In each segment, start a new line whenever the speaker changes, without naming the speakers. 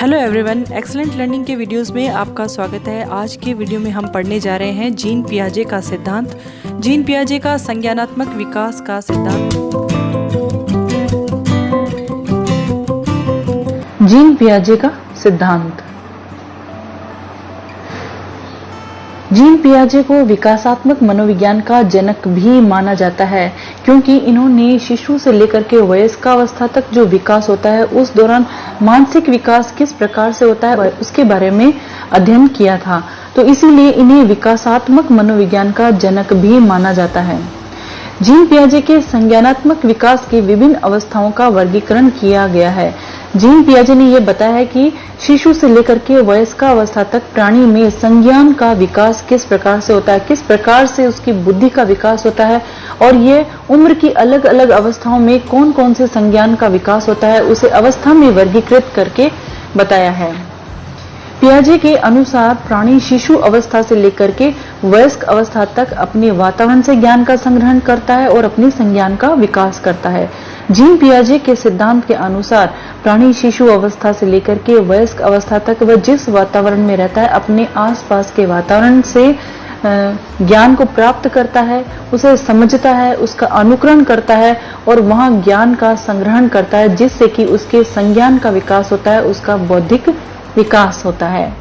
Hello everyone, excellent learning के videos में आपका स्वागत है। आज के वीडियो में हम पढ़ने जा रहे हैं जीन पियाजे का सिद्धांत, जीन पियाजे का संज्ञानात्मक विकास का सिद्धांत।
जीन पियाजे का सिद्धांत। जीन पियाजे को विकासात्मक मनोविज्ञान का जनक भी माना जाता है, क्योंकि इन्होंने शिशु से लेकर के वयस्कावस्था तक जो विकास होता है उस दौरान मानसिक विकास किस प्रकार से होता है उसके बारे में अध्ययन किया था। तो इसीलिए इन्हें विकासात्मक मनोविज्ञान का जनक भी माना जाता है। जीन पियाजे के संज्ञानात्मक विकास की विभिन्न अवस्थाओं का वर्गीकरण किया गया है। जीन पियाजे ने यह बताया है कि शिशु से लेकर के वयस्कावस्था तक प्राणी में संज्ञान का विकास किस प्रकार से होता है, किस प्रकार से उसकी बुद्धि का विकास होता है और ये उम्र की अलग अलग अवस्थाओं में कौन कौन से संज्ञान का विकास होता है उसे अवस्था में वर्गीकृत करके बताया है। पियाजे के अनुसार प्राणी शिशु अवस्था से लेकर के वयस्क अवस्था तक अपने वातावरण से ज्ञान का संग्रहण करता है और अपने संज्ञान का विकास करता है। जीन पियाजे के सिद्धांत के अनुसार प्राणी शिशु अवस्था से लेकर के वयस्क अवस्था तक वह जिस वातावरण में रहता है अपने आसपास के वातावरण से ज्ञान को प्राप्त करता है, उसे समझता है, उसका अनुकरण करता है और वहां ज्ञान का संग्रहण करता है, जिससे कि उसके संज्ञान का विकास होता है, उसका बौद्धिक विकास होता है।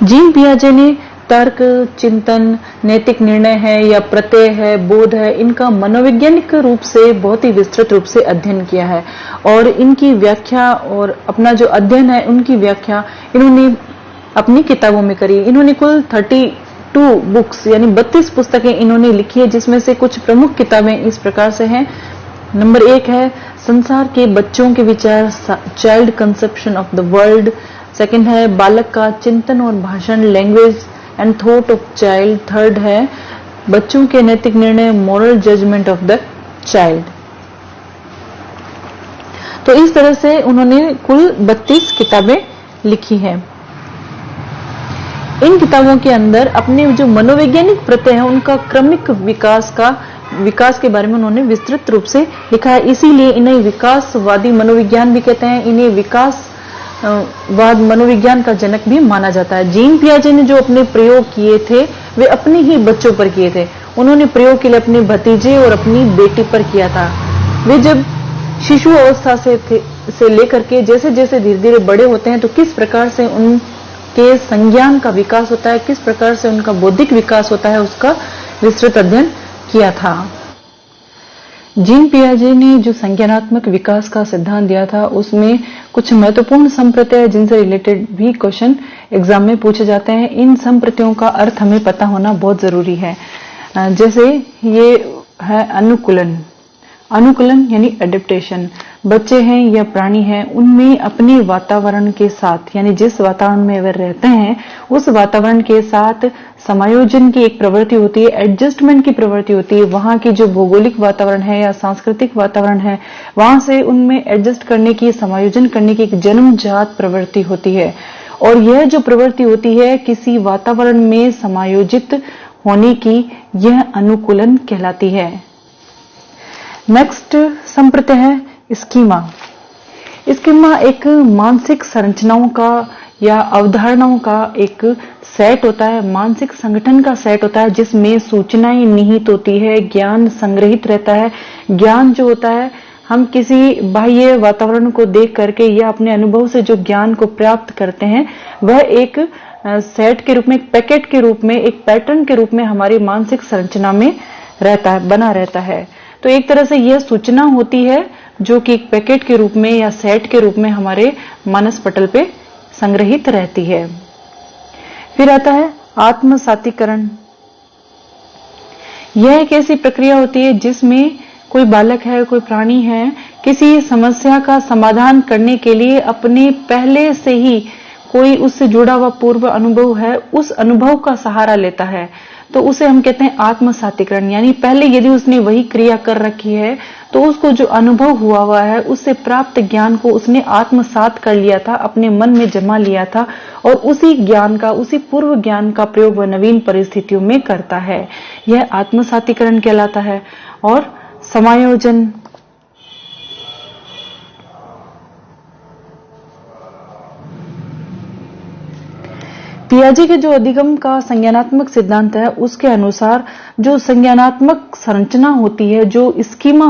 जीन पियाजे ने तर्क, चिंतन, नैतिक निर्णय है या प्रत्यय है, बोध है, इनका मनोवैज्ञानिक रूप से बहुत ही विस्तृत रूप से अध्ययन किया है और इनकी व्याख्या और अपना जो अध्ययन है उनकी व्याख्या इन्होंने अपनी किताबों में करी। इन्होंने कुल 32 बुक्स यानी 32 पुस्तकें इन्होंने लिखी है, जिसमें से कुछ प्रमुख किताबें इस प्रकार से हैं। नंबर 1 है संसार के बच्चों के विचार, child conception of the world. Second है बालक का चिंतन और भाषण, language and thought of child. Third है बच्चों के नैतिक निर्णय, moral judgement of the child. तो इस तरह से उन्होंने कुल 32 किताबें लिखी हैं। इन किताबों के अंदर अपने जो मनोवैज्ञानिक प्रत्यय है उनका क्रमिक विकास के बारे में उन्होंने विस्तृत रूप से लिखा है। इसीलिए इन्हें विकासवादी मनोविज्ञान भी कहते हैं, इन्हें विकासवाद मनोविज्ञान का जनक भी माना जाता है। जीन पियाजे ने जो अपने प्रयोग किए थे वे अपने ही बच्चों पर किए थे। उन्होंने प्रयोग के लिए अपने भतीजे और अपनी बेटी पर किया था। वे जब शिशु अवस्था से लेकर के जैसे जैसे धीरे धीरे बड़े होते हैं तो किस प्रकार से उनके संज्ञान का विकास होता है, किस प्रकार से उनका बौद्धिक विकास होता है, उसका विस्तृत अध्ययन किया था। जीन पियाजे ने जो संज्ञानात्मक विकास का सिद्धांत दिया था उसमें कुछ महत्वपूर्ण संप्रत्यय जिनसे रिलेटेड भी क्वेश्चन एग्जाम में पूछे जाते हैं। इन संप्रत्ययों का अर्थ हमें पता होना बहुत जरूरी है। जैसे ये है अनुकूलन। अनुकूलन यानी एडेप्टेशन। बच्चे हैं या प्राणी हैं उनमें अपने वातावरण के साथ यानी जिस वातावरण में वे रहते हैं उस वातावरण के साथ समायोजन की एक प्रवृत्ति होती है, एडजस्टमेंट की प्रवृत्ति होती है। वहां की जो भौगोलिक वातावरण है या सांस्कृतिक वातावरण है वहां से उनमें एडजस्ट करने की, समायोजन करने की एक जन्मजात प्रवृत्ति होती है और यह जो प्रवृत्ति होती है किसी वातावरण में समायोजित होने की, यह अनुकूलन कहलाती है। नेक्स्ट संप्रत्यय है स्कीमा। स्कीमा एक मानसिक संरचनाओं का या अवधारणाओं का एक सेट होता है, मानसिक संगठन का सेट होता है जिसमें सूचनाएं निहित होती है, ज्ञान संग्रहित रहता है। ज्ञान जो होता है हम किसी बाह्य वातावरण को देख करके या अपने अनुभव से जो ज्ञान को प्राप्त करते हैं वह एक सेट के रूप में, एक पैकेट के रूप में, एक पैटर्न के रूप में हमारी मानसिक संरचना में रहता है, बना रहता है। तो एक तरह से यह सूचना होती है जो कि एक पैकेट के रूप में या सेट के रूप में हमारे मानस पटल पे संग्रहित रहती है। फिर आता है आत्मसातीकरण। यह एक ऐसी प्रक्रिया होती है जिसमें कोई बालक है, कोई प्राणी है, किसी समस्या का समाधान करने के लिए अपने पहले से ही कोई उससे जुड़ा हुआ पूर्व अनुभव है, उस अनुभव का सहारा लेता है। तो उसे हम कहते हैं आत्मसातीकरण। यानी पहले यदि उसने वही क्रिया कर रखी है तो उसको जो अनुभव हुआ है उससे प्राप्त ज्ञान को उसने आत्मसात कर लिया था, अपने मन में जमा लिया था और उसी ज्ञान का, उसी पूर्व ज्ञान का प्रयोग वह नवीन परिस्थितियों में करता है। यह आत्मसातीकरण कहलाता है। और समायोजन। पियाजे के जो अधिगम का संज्ञानात्मक सिद्धांत है, उसके अनुसार जो संज्ञानात्मक संरचना होती है, जो स्कीमा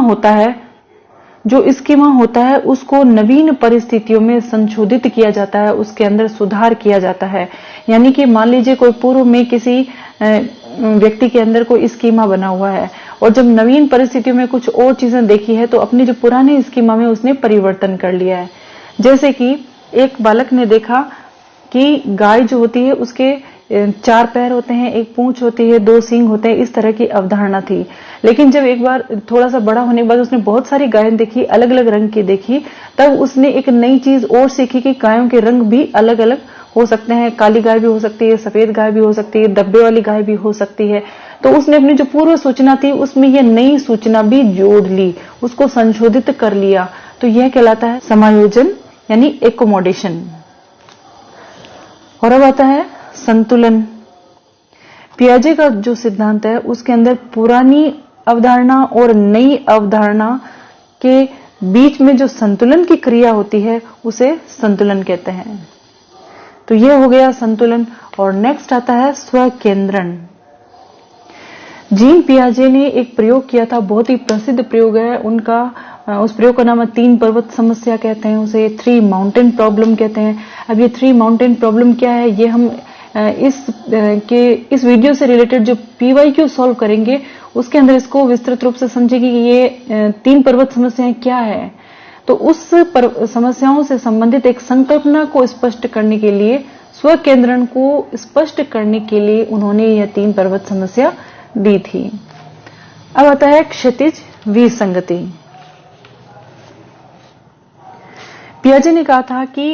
होता है उसको नवीन परिस्थितियों में संशोधित किया जाता है, उसके अंदर सुधार किया जाता है। यानी कि मान लीजिए कोई पूर्व में किसी व्यक्ति के अंदर कोई स्कीमा बना हुआ है और जब नवीन परिस्थितियों में कुछ और चीजें देखी है तो अपनी जो पुराने स्कीमा में उसने परिवर्तन कर लिया है। जैसे कि एक बालक ने देखा कि गाय जो होती है उसके 4 पैर होते हैं, एक पूंछ होती है, 2 सींग होते हैं, इस तरह की अवधारणा थी। लेकिन जब एक बार थोड़ा सा बड़ा होने के बाद उसने बहुत सारी गायें देखी, अलग अलग रंग की देखी, तब उसने एक नई चीज और सीखी कि गायों के रंग भी अलग अलग हो सकते हैं। काली गाय भी हो सकती है, सफेद गाय भी हो सकती है, धब्बे वाली गाय भी हो सकती है। तो उसने अपनी जो पूर्व सूचना थी उसमें यह नई सूचना भी जोड़ ली, उसको संशोधित कर लिया। तो यह कहलाता है समायोजन यानी एकोमोडेशन। और अब आता है संतुलन। पियाजे का जो सिद्धांत है उसके अंदर पुरानी अवधारणा और नई अवधारणा के बीच में जो संतुलन की क्रिया होती है उसे संतुलन कहते हैं। तो यह हो गया संतुलन। और नेक्स्ट आता है स्वकेंद्रण। जीन पियाजे ने एक प्रयोग किया था, बहुत ही प्रसिद्ध प्रयोग है उनका। उस प्रयोग का नाम है 3 पर्वत समस्या कहते हैं, उसे 3 माउंटेन प्रॉब्लम कहते हैं। अब ये 3 माउंटेन प्रॉब्लम क्या है, ये हम इस वीडियो से रिलेटेड जो PYQ सॉल्व करेंगे उसके अंदर इसको विस्तृत रूप से समझेंगे कि ये 3 पर्वत समस्याएं क्या है। तो उस समस्याओं से संबंधित एक संकल्पना को स्पष्ट करने के लिए, स्वकेंद्रण को स्पष्ट करने के लिए उन्होंने यह 3 पर्वत समस्या दी थी। अब आता है क्षैतिज विसंगति। पियाजे ने कहा था कि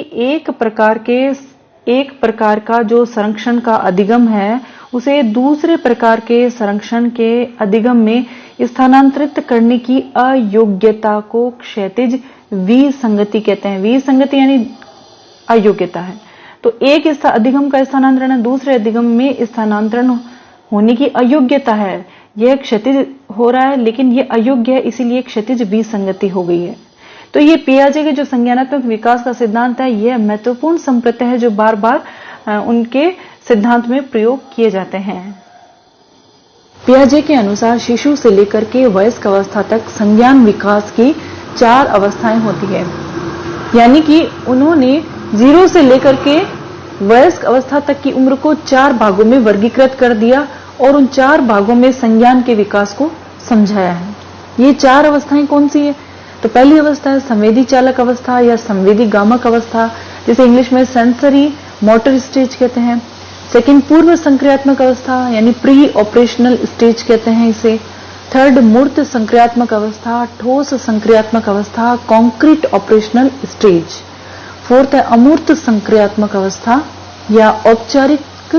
एक प्रकार का जो संरक्षण का अधिगम है उसे दूसरे प्रकार के संरक्षण के अधिगम में स्थानांतरित करने की अयोग्यता को क्षैतिज विसंगति कहते हैं। विसंगति यानी अयोग्यता है। तो एक अधिगम का स्थानांतरण है, दूसरे अधिगम में स्थानांतरण होने की अयोग्यता है। यह क्षैतिज हो रहा है लेकिन यह अयोग्य है, इसीलिए क्षैतिज विसंगति हो गई है। तो ये पियाजे के जो संज्ञानात्मक विकास का सिद्धांत है, यह महत्वपूर्ण संप्रत्यय है जो बार बार उनके सिद्धांत में प्रयोग किए जाते हैं। पियाजे के अनुसार शिशु से लेकर के वयस्क अवस्था तक संज्ञान विकास की 4 अवस्थाएं होती है। यानी कि उन्होंने 0 से लेकर के वयस्क अवस्था तक की उम्र को 4 भागों में वर्गीकृत कर दिया और उन 4 भागों में संज्ञान के विकास को समझाया है। ये 4 अवस्थाएं कौन सी है? तो पहली अवस्था है संवेदी चालक अवस्था या संवेदी गामक अवस्था, जिसे इंग्लिश में सेंसरी मोटर स्टेज कहते हैं। सेकंड, पूर्व संक्रियात्मक अवस्था यानी प्री ऑपरेशनल स्टेज कहते हैं इसे। थर्ड, मूर्त संक्रियात्मक अवस्था, ठोस संक्रियात्मक अवस्था, कॉन्क्रीट ऑपरेशनल स्टेज। फोर्थ है अमूर्त संक्रियात्मक अवस्था या औपचारिक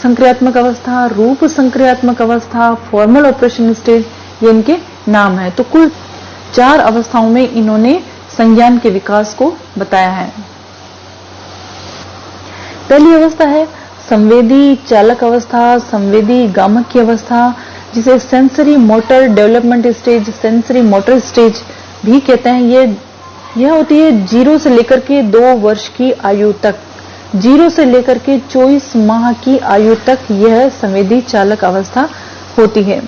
संक्रियात्मक अवस्था, रूप संक्रियात्मक अवस्था, फॉर्मल ऑपरेशन स्टेज, ये इनके नाम है। तो कुल 4 अवस्थाओं में इन्होंने संज्ञान के विकास को बताया है। पहली अवस्था है संवेदी चालक अवस्था, संवेदी गामक की अवस्था, जिसे sensory motor development stage, sensory motor stage भी कहते हैं। यह होती है 0 से लेकर के 2 वर्ष की आयु तक, 0 से लेकर के 24 माह की आयु तक यह संवेदी चालक अवस्था होती है।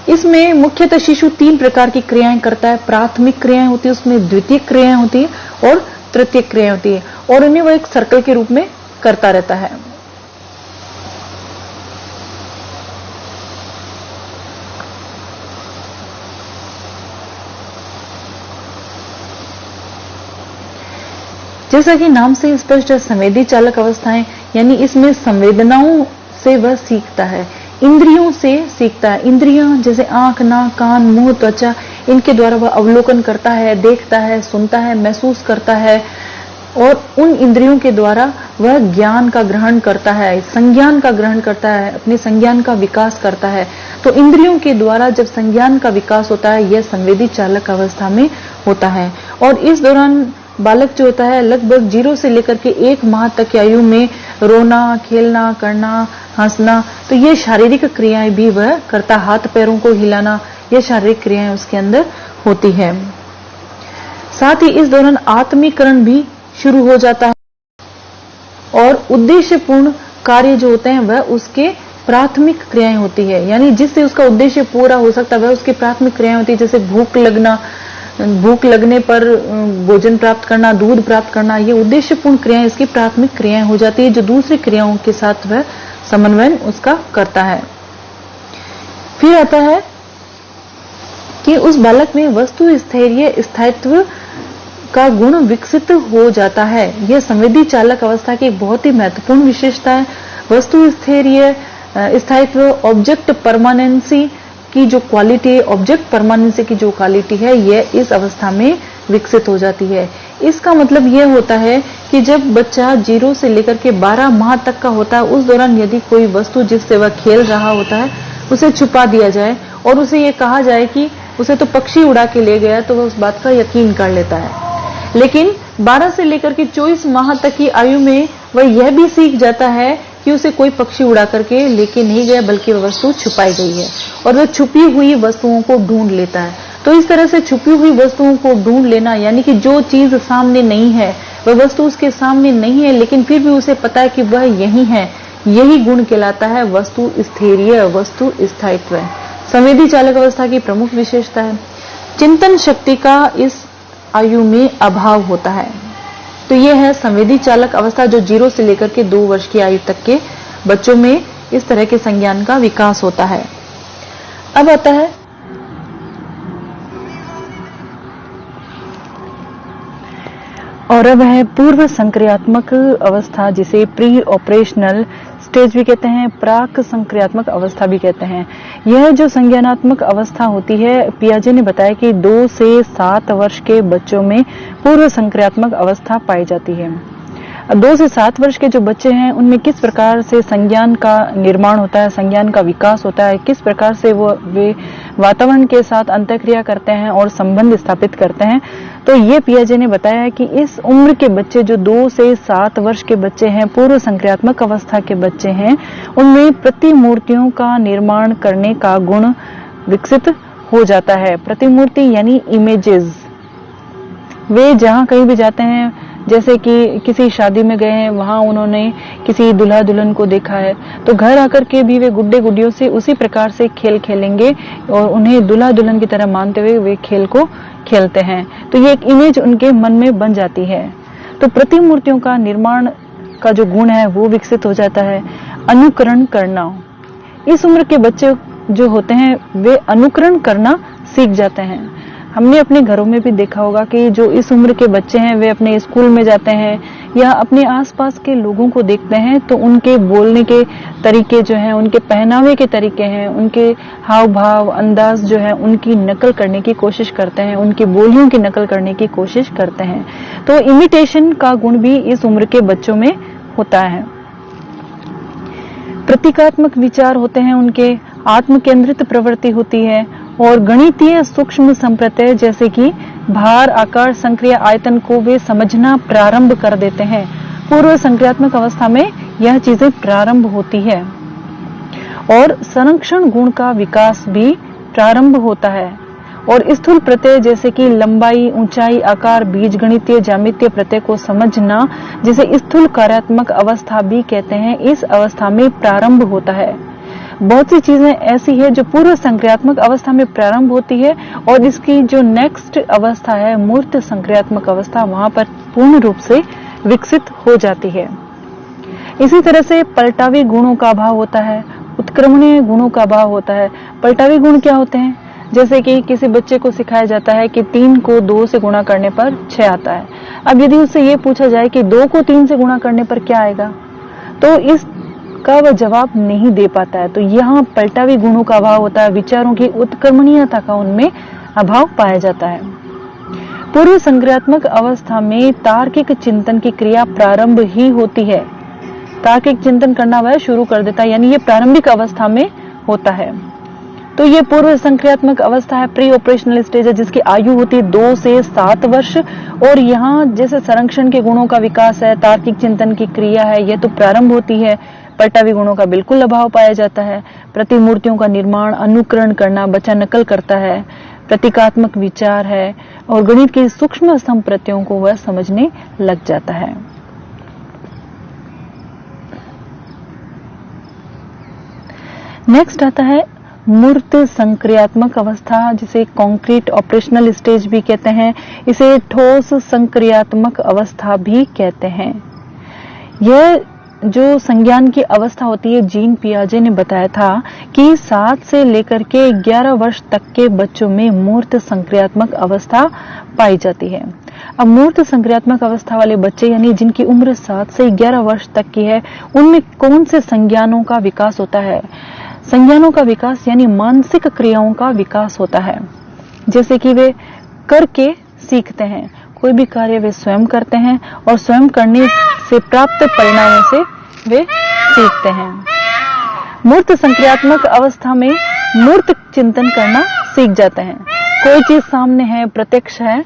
इसमें मुख्यतः शिशु 3 प्रकार की क्रियाएं करता है। प्राथमिक क्रियाएं होती है, उसमें द्वितीयक क्रियाएं होती है और तृतीयक क्रियाएं होती है, और उन्हें वो एक सर्कल के रूप में करता रहता है। जैसा कि नाम से स्पष्ट है, संवेदी चालक अवस्थाएं, यानी इसमें संवेदनाओं से वह सीखता है, इंद्रियों से सीखता है। इंद्रियां जैसे आंख, नाक, कान, मुंह, त्वचा, इनके द्वारा वह अवलोकन करता है, देखता है, सुनता है, महसूस करता है, और उन इंद्रियों के द्वारा वह ज्ञान का ग्रहण करता है, संज्ञान का ग्रहण करता है, अपने संज्ञान का विकास करता है। तो इंद्रियों के द्वारा जब संज्ञान का विकास होता है, यह संवेदी चालक अवस्था में होता है। और इस दौरान बालक जो होता है लगभग 0 से लेकर के 1 माह तक की आयु में रोना, खेलना, करना, हंसना, तो ये शारीरिक क्रियाएं भी वह करता, हाथ पैरों को हिलाना, या शारीरिक क्रियाएं उसके अंदर होती है। साथ ही इस दौरान आत्मीकरण भी शुरू हो जाता है और उद्देश्यपूर्ण कार्य जो होते हैं वह उसके प्राथमिक क्रियाएं होती है, यानी जिससे उसका उद्देश्य पूरा हो सकता है वह उसकी प्राथमिक क्रियाएं होती है, जैसे भूख लगने पर भोजन प्राप्त करना, दूध प्राप्त करना, ये उद्देश्यपूर्ण क्रियाएं इसकी प्राथमिक क्रियाएं हो जाती है, जो दूसरी क्रियाओं के साथ वह समन्वय उसका करता है। फिर आता है कि उस बालक में वस्तु स्थैर्य स्थायित्व का गुण विकसित हो जाता है। यह संवेदी चालक अवस्था की एक बहुत ही महत्वपूर्ण विशेषता है। वस्तु स्थैर्य स्थायित्व, ऑब्जेक्ट परमानेंसी की जो क्वालिटी है, ऑब्जेक्ट परमानेंसी की जो क्वालिटी है, यह इस अवस्था में विकसित हो जाती है। इसका मतलब यह होता है कि जब बच्चा 0 से लेकर के 12 माह तक का होता है, उस दौरान यदि कोई वस्तु जिससे वह खेल रहा होता है उसे छुपा दिया जाए और उसे ये कहा जाए कि उसे तो पक्षी उड़ा के ले गया, तो वह उस बात का यकीन कर लेता है। लेकिन 12 से लेकर के 24 माह तक की आयु में वह यह भी सीख जाता है कि उसे कोई पक्षी उड़ा करके लेके नहीं गया, बल्कि वह वस्तु छुपाई गई है और वह छुपी हुई वस्तुओं को ढूंढ लेता है। तो इस तरह से छुपी हुई वस्तुओं को ढूंढ लेना, यानी कि जो चीज सामने नहीं है, वह वस्तु उसके सामने नहीं है, लेकिन फिर भी उसे पता है कि वह यही है, यही गुण कहलाता है वस्तु स्थैर्य, वस्तु स्थायित्व। संवेदी चालक अवस्था की प्रमुख विशेषता है चिंतन शक्ति का इस आयु में अभाव होता है। तो यह है संवेदी चालक अवस्था, जो 0 से लेकर के 2 वर्ष की आयु तक के बच्चों में इस तरह के संज्ञान का विकास होता है। अब आता है और अब है पूर्व संक्रियात्मक अवस्था, जिसे प्री ऑपरेशनल स्टेज भी कहते हैं, प्राक संक्रियात्मक अवस्था भी कहते हैं। यह जो संज्ञानात्मक अवस्था होती है, पियाजे ने बताया कि 2 से 7 वर्ष के बच्चों में पूर्व संक्रियात्मक अवस्था पाई जाती है। 2 से 7 वर्ष के जो बच्चे हैं उनमें किस प्रकार से संज्ञान का निर्माण होता है, संज्ञान का विकास होता है, किस प्रकार से वे वातावरण के साथ अंतःक्रिया करते हैं और संबंध स्थापित करते हैं, तो ये पियाजे ने बताया है कि इस उम्र के बच्चे जो 2 से 7 वर्ष के बच्चे हैं, पूर्व संक्रियात्मक अवस्था के बच्चे हैं, उनमें प्रतिमूर्तियों का निर्माण करने का गुण विकसित हो जाता है। प्रतिमूर्ति यानी इमेजेस। वे जहां कहीं भी जाते हैं, जैसे कि किसी शादी में गए हैं, वहां उन्होंने किसी दूल्हा दुल्हन को देखा है, तो घर आकर के भी वे गुड्डे गुड्डियों से उसी प्रकार से खेल खेलेंगे और उन्हें दूल्हा दुल्हन की तरह मानते हुए वे खेल को खेलते हैं। तो ये एक इमेज उनके मन में बन जाती है। तो प्रतिमूर्तियों का निर्माण का जो गुण है वो विकसित हो जाता है। अनुकरण करना, इस उम्र के बच्चे जो होते हैं वे अनुकरण करना सीख जाते हैं। हमने अपने घरों में भी देखा होगा कि जो इस उम्र के बच्चे हैं वे अपने स्कूल में जाते हैं या अपने आसपास के लोगों को देखते हैं, तो उनके बोलने के तरीके जो हैं, उनके पहनावे के तरीके हैं, उनके हाव भाव अंदाज जो है, उनकी नकल करने की कोशिश करते हैं, उनकी बोलियों की नकल करने की कोशिश करते हैं। तो इमिटेशन का गुण भी इस उम्र के बच्चों में होता है। प्रतीकात्मक विचार होते हैं उनके, आत्म केंद्रित प्रवृत्ति होती है और गणितीय सूक्ष्म संप्रत्यय जैसे कि भार, आकार, संक्रिया, आयतन को वे समझना प्रारंभ कर देते हैं। पूर्व संक्रियात्मक अवस्था में यह चीजें प्रारंभ होती है और संरक्षण गुण का विकास भी प्रारंभ होता है और स्थूल प्रत्यय जैसे कि लंबाई, ऊंचाई, आकार, बीजगणितीय, ज्यामितीय प्रत्यय को समझना, जिसे स्थूल कार्यात्मक अवस्था भी कहते हैं, इस अवस्था में प्रारंभ होता है। बहुत सी चीजें ऐसी है जो पूर्व संक्रियात्मक अवस्था में प्रारंभ होती है और इसकी जो नेक्स्ट अवस्था है मूर्त संक्रियात्मक अवस्था, वहां पर पूर्ण रूप से विकसित हो जाती है। इसी तरह से पलटावी गुणों का अभाव होता है, उत्क्रमणीय गुणों का अभाव होता है। पलटावी गुण क्या होते हैं? जैसे कि किसी बच्चे को सिखाया जाता है कि 3 को 2 से गुणा करने पर 6 आता है। अब यदि उससे ये पूछा जाए कि 2 को 3 से गुणा करने पर क्या आएगा, तो इसका वह जवाब नहीं दे पाता है। तो यहाँ पलटावी गुणों का अभाव होता है, विचारों की उत्क्रमणीयता का उनमें अभाव पाया जाता है। पूर्व संक्रियात्मक अवस्था में तार्किक चिंतन की क्रिया प्रारंभ ही होती है। तार्किक चिंतन करना वह शुरू कर देता है, यानी ये प्रारंभिक अवस्था में होता है। तो ये पूर्व संक्रियात्मक अवस्था है, प्री ऑपरेशनल स्टेज है, जिसकी आयु होती है 2 से 7 वर्ष। और यहाँ जैसे संरक्षण के गुणों का विकास है, तार्किक चिंतन की क्रिया है, यह तो प्रारंभ होती है। पलटावी गुणों का बिल्कुल अभाव पाया जाता है। प्रतिमूर्तियों का निर्माण, अनुकरण करना, बच्चा नकल करता है, प्रतीकात्मक विचार है और गणित की सूक्ष्म संप्रतियों को वह समझने लग जाता है। नेक्स्ट आता है मूर्त संक्रियात्मक अवस्था, जिसे कॉन्क्रीट ऑपरेशनल स्टेज भी कहते हैं। इसे ठोस संक्रियात्मक अवस्था भी कहते हैं। यह जो संज्ञान की अवस्था होती है, जीन पियाजे ने बताया था कि 7 से लेकर के 11 वर्ष तक के बच्चों में मूर्त संक्रियात्मक अवस्था पाई जाती है। अब मूर्त संक्रियात्मक अवस्था वाले बच्चे यानी जिनकी उम्र 7 से 11 वर्ष तक की है, उनमें कौन से संज्ञानों का विकास होता है? संज्ञानों का विकास यानी मानसिक क्रियाओं का विकास होता है, जैसे कि वे करके सीखते हैं। कोई भी कार्य वे स्वयं करते हैं और स्वयं करने से प्राप्त परिणामों से वे सीखते हैं। मूर्त संक्रियात्मक अवस्था में मूर्त चिंतन करना सीख जाते हैं। कोई चीज सामने है, प्रत्यक्ष है,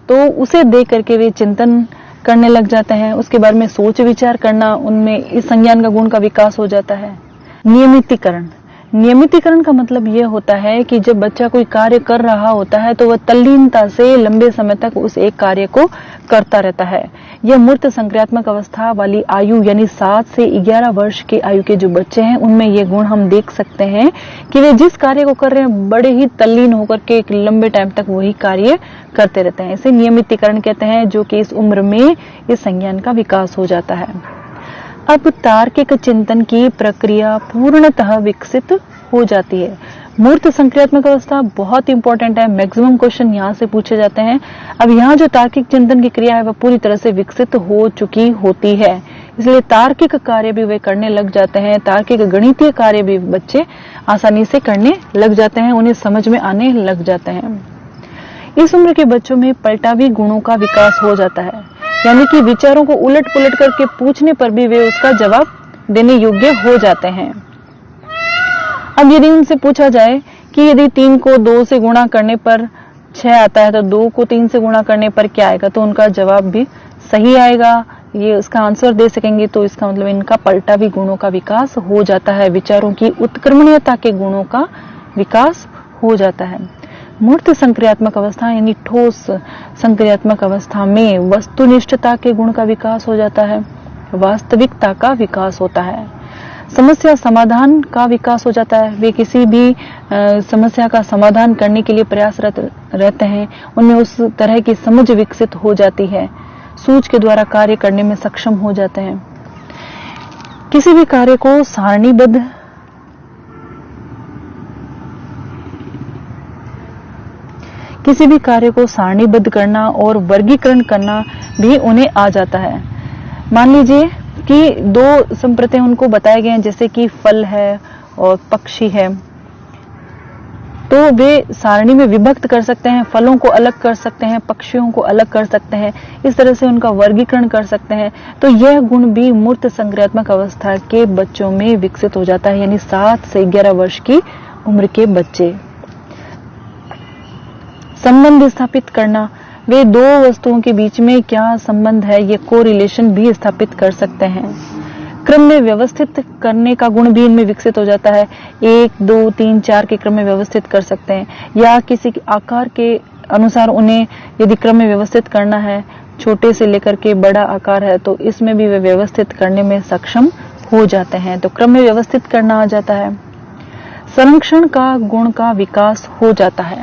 तो उसे देख करके वे चिंतन करने लग जाते हैं। उसके बारे में सोच विचार करना, उनमें इस संज्ञान का गुण का विकास हो जाता है। नियमितीकरण, नियमितीकरण का मतलब यह होता है कि जब बच्चा कोई कार्य कर रहा होता है तो वह तल्लीनता से लंबे समय तक उस एक कार्य को करता रहता है। यह मूर्त संक्रियात्मक अवस्था वाली आयु यानी 7 से 11 वर्ष की आयु के जो बच्चे हैं, उनमें ये गुण हम देख सकते हैं कि वे जिस कार्य को कर रहे हैं बड़े ही तल्लीन होकर के एक लंबे टाइम तक वही कार्य करते रहते हैं। इसे नियमितीकरण कहते हैं, जो कि इस उम्र में इस संज्ञान का विकास हो जाता है। अब तार्किक चिंतन की प्रक्रिया पूर्णतः विकसित हो जाती है। मूर्त संक्रियात्मक अवस्था बहुत इंपॉर्टेंट है, मैक्सिमम क्वेश्चन यहाँ से पूछे जाते हैं। अब यहाँ जो तार्किक चिंतन की क्रिया है वह पूरी तरह से विकसित हो चुकी होती है, इसलिए तार्किक कार्य भी वे करने लग जाते हैं। तार्किक गणितीय कार्य भी बच्चे आसानी से करने लग जाते हैं, उन्हें समझ में आने लग जाते हैं। इस उम्र के बच्चों में पलटावी गुणों का विकास हो जाता है, यानी कि विचारों को उलट पुलट करके पूछने पर भी वे उसका जवाब देने योग्य हो जाते हैं। अब यदि उनसे पूछा जाए कि यदि 3 को 2 से गुणा करने पर 6 आता है तो 2 को 3 से गुणा करने पर क्या आएगा, तो उनका जवाब भी सही आएगा, ये उसका आंसर दे सकेंगे। तो इसका मतलब इनका पलटावी गुणों का विकास हो जाता है, विचारों की उत्क्रमणीयता के गुणों का विकास हो जाता है। मूर्त संक्रियात्मक अवस्था यानी ठोस संक्रियात्मक अवस्था में वस्तुनिष्ठता के गुण का विकास हो जाता है, वास्तविकता का विकास होता है, समस्या समाधान का विकास हो जाता है। वे किसी भी समस्या का समाधान करने के लिए प्रयासरत रहते हैं, उनमें उस तरह की समझ विकसित हो जाती है, सूझ के द्वारा कार्य करने में सक्षम हो जाते हैं। किसी भी कार्य को सारणीबद्ध करना और वर्गीकरण करना भी उन्हें आ जाता है। मान लीजिए कि 2 संप्रति उनको बताए गए हैं, जैसे कि फल है और पक्षी है, तो वे सारणी में विभक्त कर सकते हैं, फलों को अलग कर सकते हैं, पक्षियों को अलग कर सकते हैं, इस तरह से उनका वर्गीकरण कर सकते हैं। तो यह गुण भी मूर्त संक्रियात्मक अवस्था के बच्चों में विकसित हो जाता है, यानी 7 से 11 वर्ष की उम्र के बच्चे। संबंध स्थापित करना, वे 2 वस्तुओं के बीच में क्या संबंध है ये कोरिलेशन भी स्थापित कर सकते हैं। क्रम में व्यवस्थित करने का गुण भी इनमें विकसित हो जाता है, 1, 2, 3, 4 के क्रम में व्यवस्थित कर सकते हैं, या किसी आकार के अनुसार उन्हें यदि क्रम में व्यवस्थित करना है, छोटे से लेकर के बड़ा आकार है तो इसमें भी वे व्यवस्थित करने में सक्षम हो जाते हैं। तो क्रम में व्यवस्थित करना आ जाता है। संरक्षण का गुण का विकास हो जाता है।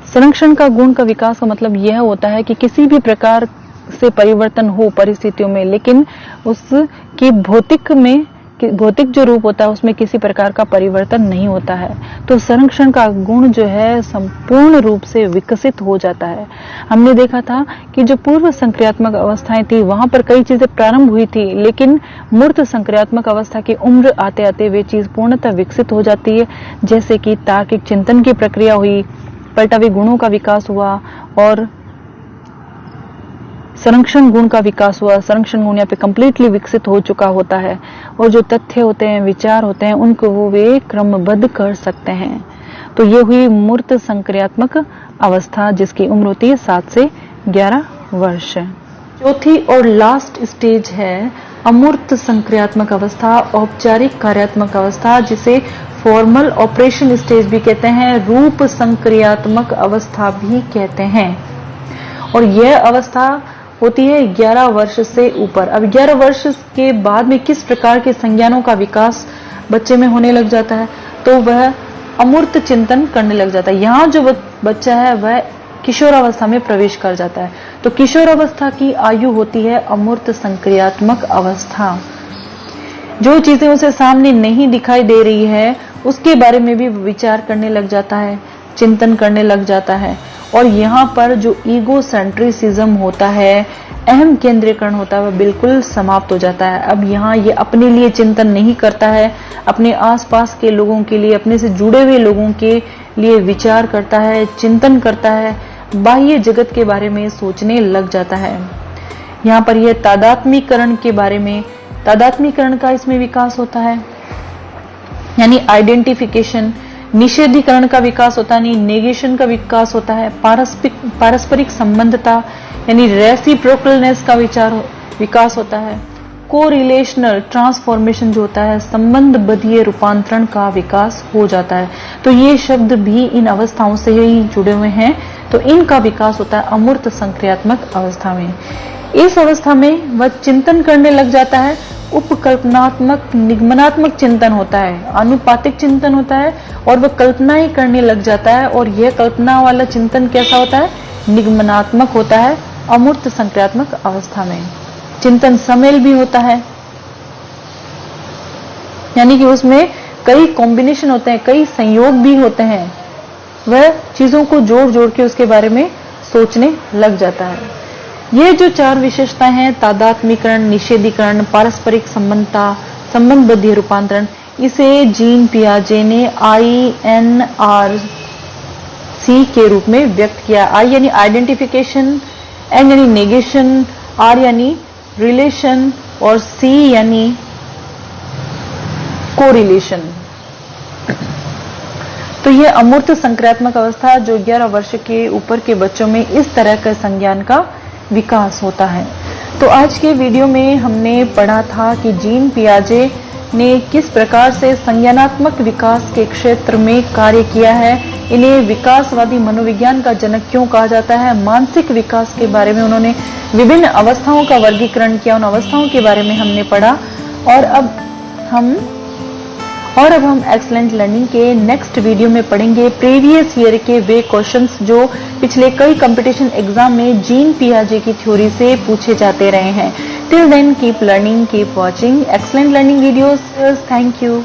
संरक्षण का गुण का विकास का मतलब यह होता है कि किसी भी प्रकार से परिवर्तन हो परिस्थितियों में, लेकिन उसकी भौतिक जो रूप होता है उसमें किसी प्रकार का परिवर्तन नहीं होता है। तो संरक्षण का गुण जो है संपूर्ण रूप से विकसित हो जाता है। हमने देखा था कि जो पूर्व संक्रियात्मक अवस्थाएं थी वहां पर कई चीजें प्रारंभ हुई थी, लेकिन मूर्त संक्रियात्मक अवस्था की उम्र आते आते वे चीज पूर्णतः विकसित हो जाती है, जैसे कि तार्किक चिंतन की प्रक्रिया हुई, पलटावी गुणों का विकास हुआ और संरक्षण गुण का विकास हुआ। संरक्षण गुण यहाँ पे कंप्लीटली विकसित हो चुका होता है और जो तथ्य होते हैं, विचार होते हैं, उनको वो वे क्रमबद्ध कर सकते हैं। तो ये हुई मूर्त संक्रियात्मक अवस्था, जिसकी उम्र होती है 7 से 11 वर्ष। चौथी और लास्ट स्टेज है अमूर्त संक्रियात्मक अवस्था, औपचारिक कार्यात्मक अवस्था, जिसे फॉर्मल ऑपरेशन स्टेज भी कहते हैं, रूप संक्रियात्मक अवस्था भी कहते हैं। और यह अवस्था होती है 11 वर्ष से ऊपर। अब 11 वर्ष के बाद में किस प्रकार के संज्ञानों का विकास बच्चे में होने लग जाता है, तो वह अमूर्त चिंतन करने लग जाता है। यहाँ जो बच्चा है वह किशोरावस्था में प्रवेश कर जाता है। तो किशोरावस्था की आयु होती है अमूर्त संक्रियात्मक अवस्था। जो चीजें उसे सामने नहीं दिखाई दे रही है उसके बारे में भी विचार करने लग जाता है, चिंतन करने लग जाता है। और यहाँ पर जो ईगो सेंट्रिसिज्म होता है, अहम केंद्रीकरण होता है, वह बिल्कुल समाप्त हो जाता है। अब यहाँ ये अपने लिए चिंतन नहीं करता है, अपने आसपास के लोगों के लिए, अपने से जुड़े हुए लोगों के लिए विचार करता है, चिंतन करता है, बाह्य जगत के बारे में सोचने लग जाता है। यहाँ पर यह तादात्मीकरण के बारे में, तादात्मीकरण का इसमें विकास होता है, यानी आइडेंटिफिकेशन। निषेधीकरण का विकास होता है, नेगेशन का विकास होता है। पारस्परिक संबंधता यानी रेसिप्रोकलनेस का विकास होता है। कोरिलेशनल ट्रांसफॉर्मेशन जो होता है, संबंधबद्धीय रूपांतरण का विकास हो जाता है। तो ये शब्द भी इन अवस्थाओं से ही जुड़े हुए हैं। तो इनका विकास होता है अमूर्त संक्रियात्मक अवस्था में। इस अवस्था में वह चिंतन करने लग जाता है। उपकल्पनात्मक निगमनात्मक चिंतन होता है, आनुपातिक चिंतन होता है, और वह कल्पनाएं करने लग जाता है। और यह कल्पना वाला चिंतन कैसा होता है? निगमनात्मक होता है अमूर्त संक्रियात्मक अवस्था में। चिंतन सम्मेल भी होता है, यानी कि उसमें कई कॉम्बिनेशन होते हैं, कई संयोग भी होते हैं। वह चीजों को जोड़ जोड़ के उसके बारे में सोचने लग जाता है। ये जो 4 विशेषताएं हैं, तादात्मीकरण, निषेधीकरण, पारस्परिक संबंधता, संबंधबद्धीय रूपांतरण, इसे जीन पियाजे ने INRC के रूप में व्यक्त किया। I यानी आइडेंटिफिकेशन, N यानी नेगेशन, R यानी रिलेशन और C यानी कोरिलेशन। तो यह अमूर्त संक्रियात्मक अवस्था जो 11 वर्ष के ऊपर के बच्चों में इस तरह के संज्ञान का विकास होता है। तो आज के वीडियो में हमने पढ़ा था कि जीन पियाजे ने किस प्रकार से संज्ञानात्मक विकास के क्षेत्र में कार्य किया है। इन्हें विकासवादी मनोविज्ञान का जनक क्यों कहा जाता है। मानसिक विकास के बारे में उन्होंने विभिन्न अवस्थाओं का वर्गीकरण किया, उन अवस्थाओं के बारे में हमने पढ़ा। और अब हम एक्सीलेंट लर्निंग के नेक्स्ट वीडियो में पढ़ेंगे प्रीवियस ईयर के वे क्वेश्चंस जो पिछले कई कंपटीशन एग्जाम में जीन पियाजे की थ्योरी से पूछे जाते रहे हैं। Till then keep learning, keep watching excellent learning videos. Thank you.